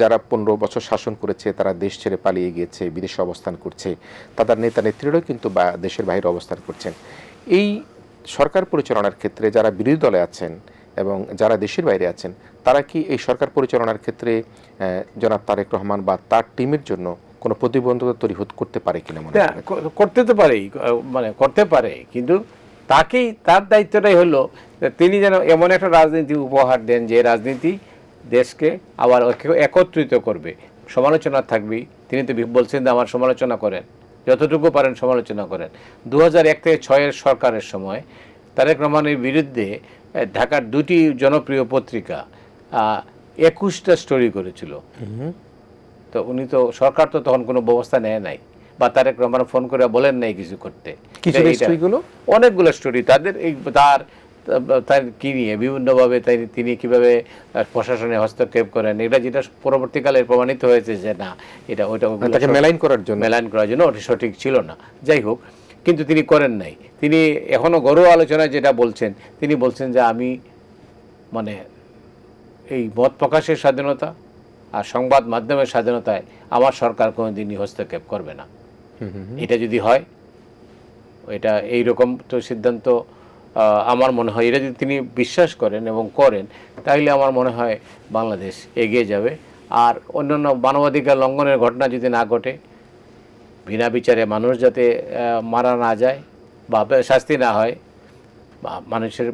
যারা 15 বছর শাসন করেছে তারা দেশ ছেড়ে পালিয়ে গিয়েছে, বিদেশে অবস্থান করছে, তাদের নেতা নেত্রীরাও কিন্তু দেশের বাইরে অবস্থান করছেন। এই সরকার পরিচালনার ক্ষেত্রে যারা বিরোধী দলে আছেন এবং যারা দেশের বাইরে আছেন, তারা কি এই সরকার পরিচালনার ক্ষেত্রে জনাব তারেক রহমান বা তার টিমের জন্য কোনো প্রতিবন্ধকতা তৈরি করতে পারে কিনা মনে হয়? করতে তো পারেই, মানে করতে পারে, কিন্তু তার দায়িত্বটাই হলো তিনি যেন এমন একটা রাজনীতি উপহার দেন যে রাজনীতি দেশকে আবার একত্রিত করবে। সমালোচনা থাকবেই, তিনি তো বলছেন যে আমার সমালোচনা করেন, যতটুকু পারেন সমালোচনা করেন। 2001 থেকে 2006 সরকারের সময় তারেক রহমানের বিরুদ্ধে ঢাকার দুটি জনপ্রিয় পত্রিকা 21টা স্টোরি করেছিল। তো উনি তো, সরকার তো তখন কোনো ব্যবস্থা নেয় নাই, বা তারেক রহমান ফোন করে বলেন নাই কিছু করতে। অনেকগুলো স্টোরি তাদের তার কি নিয়ে বিভিন্নভাবে তিনি কিভাবে প্রশাসনে হস্তক্ষেপ করেন, এটা যেটা পরবর্তীকালে প্রমাণিত হয়েছে যে না, এটা ওইটা মেলাইন করার জন্য ওটা সঠিক ছিল না। যাই হোক, কিন্তু তিনি করেন নাই। তিনি এখনো ঘরোয়া আলোচনায় যেটা বলছেন, তিনি বলছেন যে আমি মানে এই মত প্রকাশের স্বাধীনতা আর সংবাদ মাধ্যমের স্বাধীনতায় আমার সরকার কোনোদিনই হস্তক্ষেপ করবে না। এটা যদি হয়, এটা এইরকম তো সিদ্ধান্ত আমার মনে হয়, এটা যদি তিনি বিশ্বাস করেন এবং করেন, তাহলে আমার মনে হয় বাংলাদেশ এগিয়ে যাবে। আর অন্যান্য মানবাধিকার লঙ্ঘনের ঘটনা যদি না ঘটে, বিনা বিচারে মানুষ যাতে মারা না যায় বা শাস্তি না হয়, বা মানুষের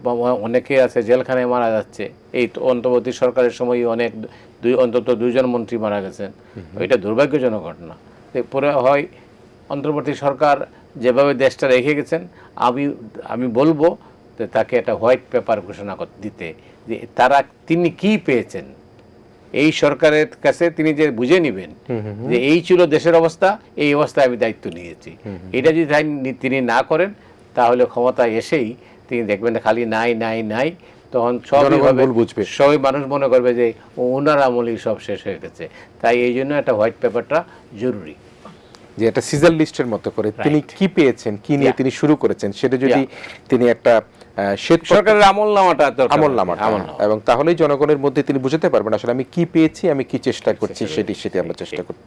অনেকে আছে জেলখানায় মারা যাচ্ছে। এই অন্তর্বর্তী সরকারের সময় অন্তত 2 জন মন্ত্রী মারা গেছেন। এটা দুর্ভাগ্যজনক ঘটনা। পরে হয় অন্তর্বর্তী সরকার যেভাবে দেশটা রেখে গেছেন, আমি বলবো যে তাকে একটা হোয়াইট পেপার ঘোষণা দিতে, যে তিনি কি পেয়েছেন এই সরকারের কাছে, তিনি যে বুঝে নেবেন যে এই ছিল দেশের অবস্থা, এই অবস্থায় আমি দায়িত্ব নিয়েছি। এটা যদি তিনি না করেন, তাহলে ক্ষমতায় এসেই তিনি দেখবেন খালি নাই নাই নাই, তখন সবাই মানুষ মনে করবে যে ওনার আমলেই সব শেষ হয়ে গেছে। তাই এই জন্য একটা হোয়াইট পেপারটা জরুরি, যে একটা সিজার লিস্টের মতো করে তিনি কি পেয়েছেন, কি নিয়ে তিনি শুরু করেছেন, সেটা যদি তিনি একটা সরকারের আমলনামাটা এবং তাহলেই জনগণের মধ্যে তিনি বুঝতে পারবেন আসলে আমি কি পেয়েছি, আমি কি চেষ্টা করছি, সেটি আমরা চেষ্টা করব।